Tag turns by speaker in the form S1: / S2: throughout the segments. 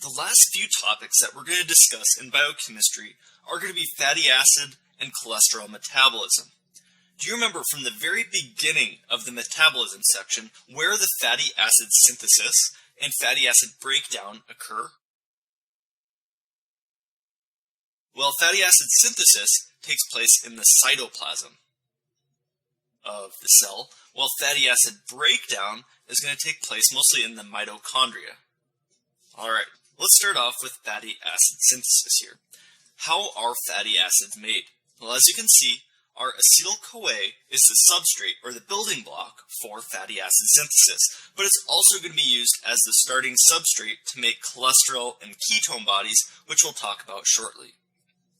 S1: The last few topics that we're going to discuss in biochemistry are going to be fatty acid and cholesterol metabolism. Do you remember from the very beginning of the metabolism section where the fatty acid synthesis and fatty acid breakdown occur? Well, fatty acid synthesis takes place in the cytoplasm of the cell, while fatty acid breakdown is going to take place mostly in the mitochondria. Alright, let's start off with fatty acid synthesis here. How are fatty acids made? Well, as you can see, our acetyl-CoA is the substrate or the building block for fatty acid synthesis, but it's also going to be used as the starting substrate to make cholesterol and ketone bodies, which we'll talk about shortly.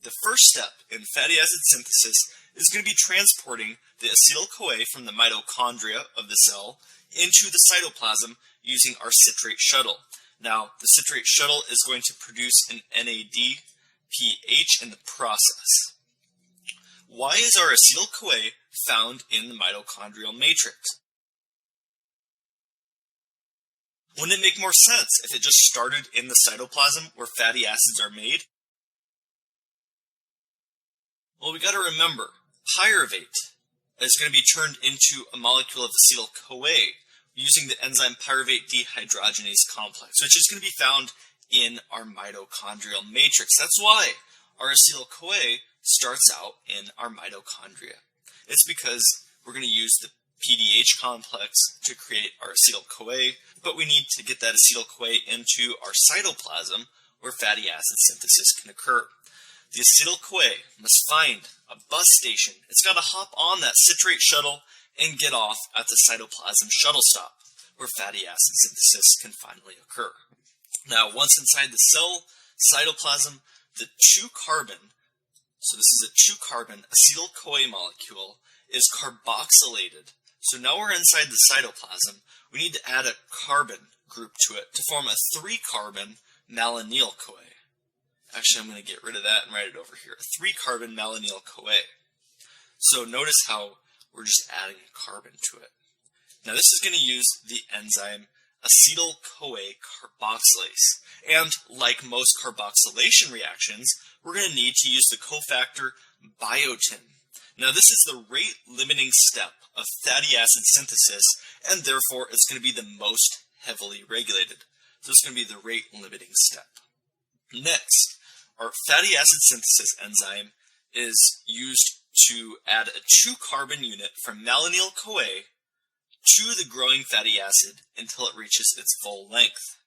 S1: The first step in fatty acid synthesis is going to be transporting the acetyl-CoA from the mitochondria of the cell into the cytoplasm using our citrate shuttle. Now, the citrate shuttle is going to produce an NADPH in the process. Why is our acetyl-CoA found in the mitochondrial matrix? Wouldn't it make more sense if it just started in the cytoplasm where fatty acids are made? Well, we got to remember, pyruvate is going to be turned into a molecule of acetyl-CoA using the enzyme pyruvate dehydrogenase complex, which is going to be found in our mitochondrial matrix. That's why our acetyl-CoA starts out in our mitochondria. It's because we're going to use the PDH complex to create our acetyl-CoA, but we need to get that acetyl-CoA into our cytoplasm where fatty acid synthesis can occur. The acetyl-CoA must find a bus station. It's got to hop on that citrate shuttle and get off at the cytoplasm shuttle stop, where fatty acid synthesis can finally occur. Now, once inside the cell cytoplasm, the 2-carbon, so this is a 2-carbon acetyl-CoA molecule, is carboxylated. So now we're inside the cytoplasm. We need to add a carbon group to it to form a 3-carbon malonyl-CoA. Actually, I'm going to get rid of that and write it over here. A 3-carbon malonyl-CoA. So notice how we're just adding a carbon to it. Now this is going to use the enzyme acetyl-CoA carboxylase. And like most carboxylation reactions, we're going to need to use the cofactor biotin. Now this is the rate-limiting step of fatty acid synthesis, and therefore it's going to be the most heavily regulated. So it's going to be the rate-limiting step. Next, our fatty acid synthesis enzyme is used to add a 2-carbon unit from malonyl-CoA to the growing fatty acid until it reaches its full length.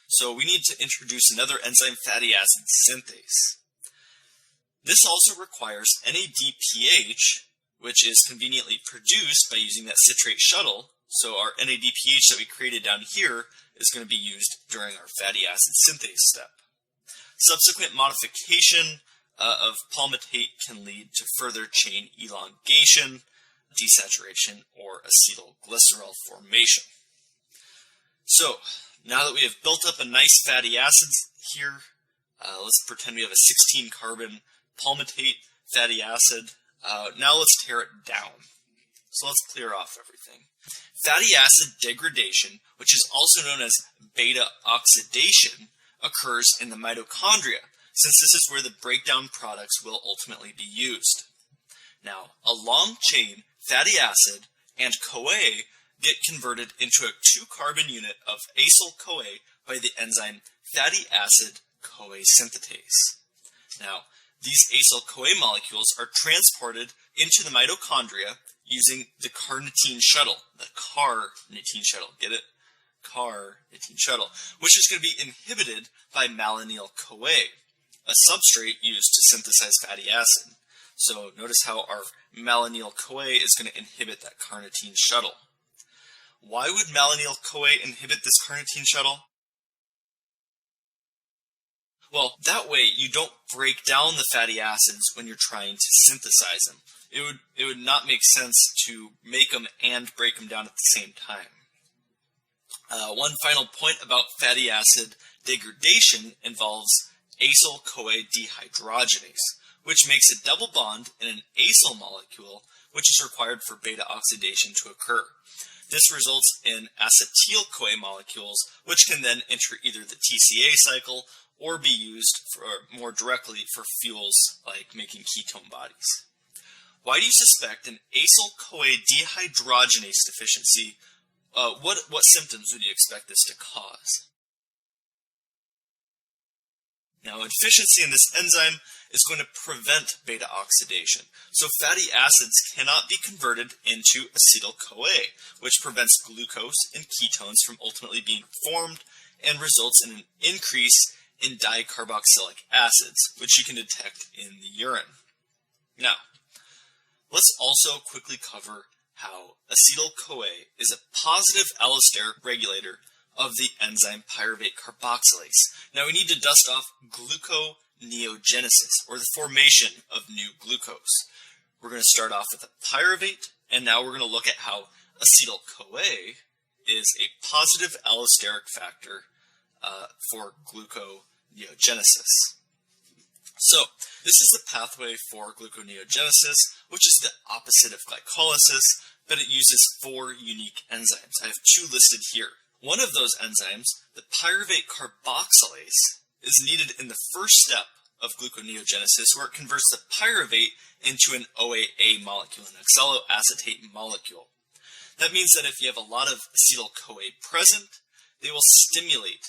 S1: So we need to introduce another enzyme, fatty acid synthase. This also requires NADPH, which is conveniently produced by using that citrate shuttle. So our NADPH that we created down here is going to be used during our fatty acid synthase step. Subsequent modification of palmitate can lead to further chain elongation, desaturation, or acetylglycerol formation. So, now that we have built up a nice fatty acids here, let's pretend we have a 16-carbon palmitate fatty acid. Now let's tear it down. So let's clear off everything. Fatty acid degradation, which is also known as beta oxidation, occurs in the mitochondria, since this is where the breakdown products will ultimately be used. Now, a long-chain fatty acid and CoA get converted into a 2-carbon unit of acyl-CoA by the enzyme fatty acid CoA synthetase. Now, these acyl-CoA molecules are transported into the mitochondria using the carnitine shuttle, the carnitine shuttle, get it? Carnitine shuttle, which is going to be inhibited by malonyl-CoA, a substrate used to synthesize fatty acid. So notice how our malonyl-CoA is going to inhibit that carnitine shuttle. Why would malonyl-CoA inhibit this carnitine shuttle? Well, that way you don't break down the fatty acids when you're trying to synthesize them. It would not make sense to make them and break them down at the same time. One final point about fatty acid degradation involves acyl-CoA dehydrogenase, which makes a double bond in an acyl molecule, which is required for beta oxidation to occur. This results in acetyl-CoA molecules, which can then enter either the TCA cycle or be used more directly for fuels like making ketone bodies. Why do you suspect an acyl-CoA dehydrogenase deficiency? What symptoms would you expect this to cause? Now, a deficiency in this enzyme is going to prevent beta oxidation, so fatty acids cannot be converted into acetyl-CoA, which prevents glucose and ketones from ultimately being formed and results in an increase in dicarboxylic acids, which you can detect in the urine. Now, let's also quickly cover how acetyl-CoA is a positive allosteric regulator of the enzyme pyruvate carboxylase. Now we need to dust off gluconeogenesis, or the formation of new glucose. We're going to start off with a pyruvate, and now we're going to look at how acetyl-CoA is a positive allosteric factor for gluconeogenesis. So, this is the pathway for gluconeogenesis, which is the opposite of glycolysis, but it uses 4 unique enzymes. I have 2 listed here. One of those enzymes, the pyruvate carboxylase, is needed in the first step of gluconeogenesis, where it converts the pyruvate into an OAA molecule, an oxaloacetate molecule. That means that if you have a lot of acetyl-CoA present, they will stimulate.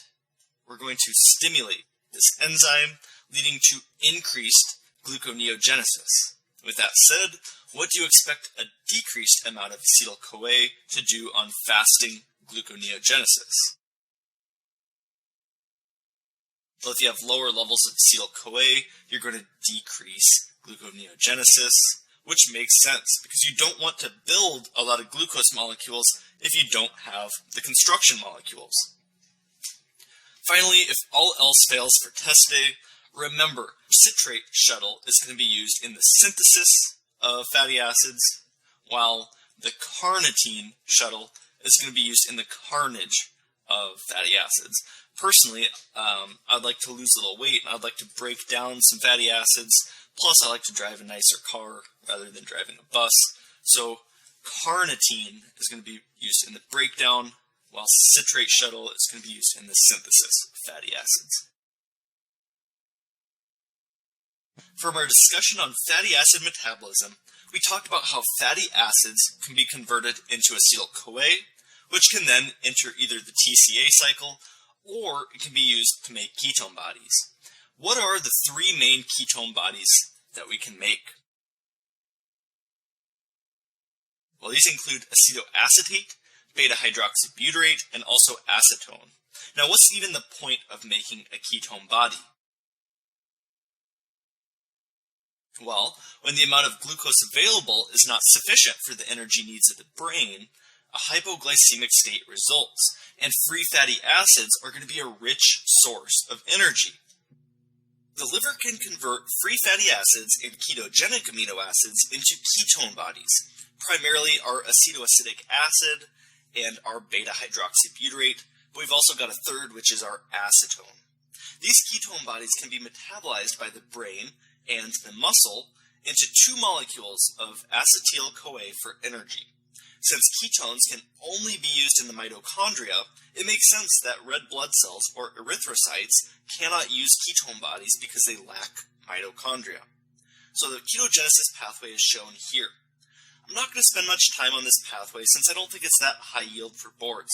S1: We're going to stimulate this enzyme, leading to increased gluconeogenesis. With that said, what do you expect a decreased amount of acetyl-CoA to do on fasting gluconeogenesis? Well, if you have lower levels of acetyl-CoA, you're going to decrease gluconeogenesis, which makes sense because you don't want to build a lot of glucose molecules if you don't have the construction molecules. Finally, if all else fails for test day, remember, citrate shuttle is going to be used in the synthesis of fatty acids, while the carnitine shuttle is going to be used in the carnage of fatty acids. Personally, I'd like to lose a little weight, and I'd like to break down some fatty acids, plus I like to drive a nicer car rather than driving a bus. So carnitine is going to be used in the breakdown, while citrate shuttle is going to be used in the synthesis of fatty acids. From our discussion on fatty acid metabolism, we talked about how fatty acids can be converted into acetyl-CoA, which can then enter either the TCA cycle or it can be used to make ketone bodies. What are the 3 main ketone bodies that we can make? Well, these include acetoacetate, beta-hydroxybutyrate, and also acetone. Now, what's even the point of making a ketone body? Well, when the amount of glucose available is not sufficient for the energy needs of the brain, a hypoglycemic state results, and free fatty acids are going to be a rich source of energy. The liver can convert free fatty acids and ketogenic amino acids into ketone bodies, primarily our acetoacetic acid and our beta-hydroxybutyrate, but we've also got a third, which is our acetone. These ketone bodies can be metabolized by the brain and the muscle into 2 molecules of acetyl-CoA for energy. Since ketones can only be used in the mitochondria, it makes sense that red blood cells, or erythrocytes, cannot use ketone bodies because they lack mitochondria. So the ketogenesis pathway is shown here. I'm not going to spend much time on this pathway since I don't think it's that high yield for boards.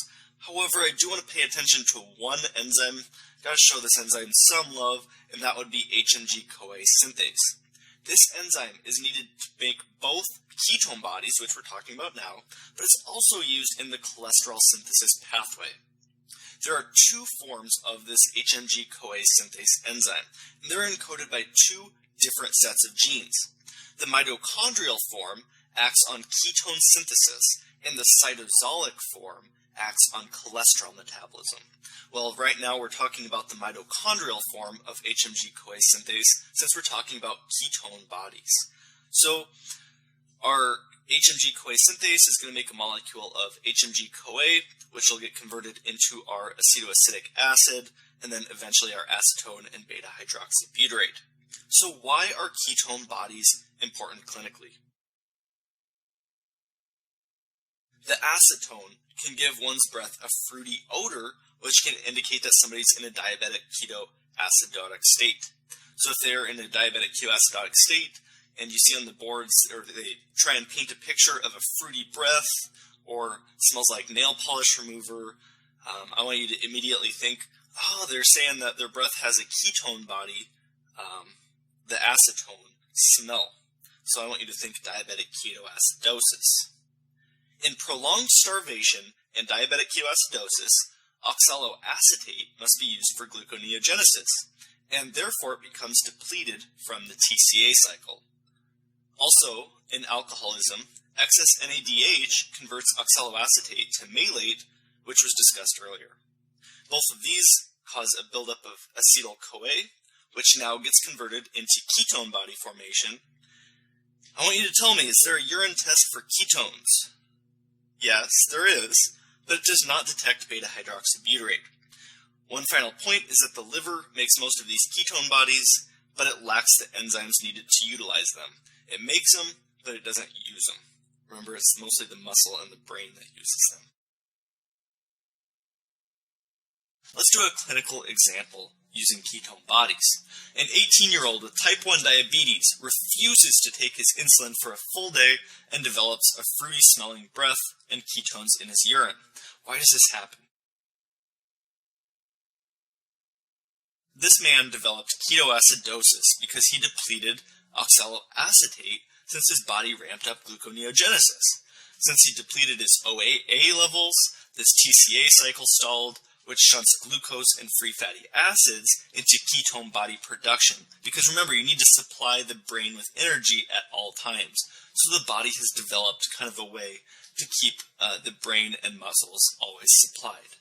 S1: However, I do want to pay attention to one enzyme. Got to show this enzyme some love, and that would be HMG-CoA synthase. This enzyme is needed to make both ketone bodies, which we're talking about now, but it's also used in the cholesterol synthesis pathway. There are 2 forms of this HMG-CoA synthase enzyme, and they're encoded by 2 different sets of genes. The mitochondrial form acts on ketone synthesis, and the cytosolic form acts on cholesterol metabolism. Well, right now we're talking about the mitochondrial form of HMG-CoA synthase since we're talking about ketone bodies. So our HMG-CoA synthase is going to make a molecule of HMG-CoA, which will get converted into our acetoacetic acid, and then eventually our acetone and beta-hydroxybutyrate. So why are ketone bodies important clinically? The acetone can give one's breath a fruity odor, which can indicate that somebody's in a diabetic ketoacidotic state. So if they're in a diabetic ketoacidotic state, and you see on the boards, or they try and paint a picture of a fruity breath, or smells like nail polish remover, I want you to immediately think, oh, they're saying that their breath has a ketone body, the acetone smell. So I want you to think diabetic ketoacidosis. In prolonged starvation and diabetic ketoacidosis, oxaloacetate must be used for gluconeogenesis, and therefore it becomes depleted from the TCA cycle. Also, in alcoholism, excess NADH converts oxaloacetate to malate, which was discussed earlier. Both of these cause a buildup of acetyl-CoA, which now gets converted into ketone body formation. I want you to tell me, is there a urine test for ketones? Yes, there is, but it does not detect beta-hydroxybutyrate. One final point is that the liver makes most of these ketone bodies, but it lacks the enzymes needed to utilize them. It makes them, but it doesn't use them. Remember, it's mostly the muscle and the brain that uses them. Let's do a clinical example using ketone bodies. An 18-year-old with type 1 diabetes refuses to take his insulin for a full day and develops a fruity-smelling breath and ketones in his urine. Why does this happen? This man developed ketoacidosis because he depleted oxaloacetate since his body ramped up gluconeogenesis. Since he depleted his OAA levels, this TCA cycle stalled, which shunts glucose and free fatty acids into ketone body production. Because remember, you need to supply the brain with energy at all times. So the body has developed kind of a way to keep the brain and muscles always supplied.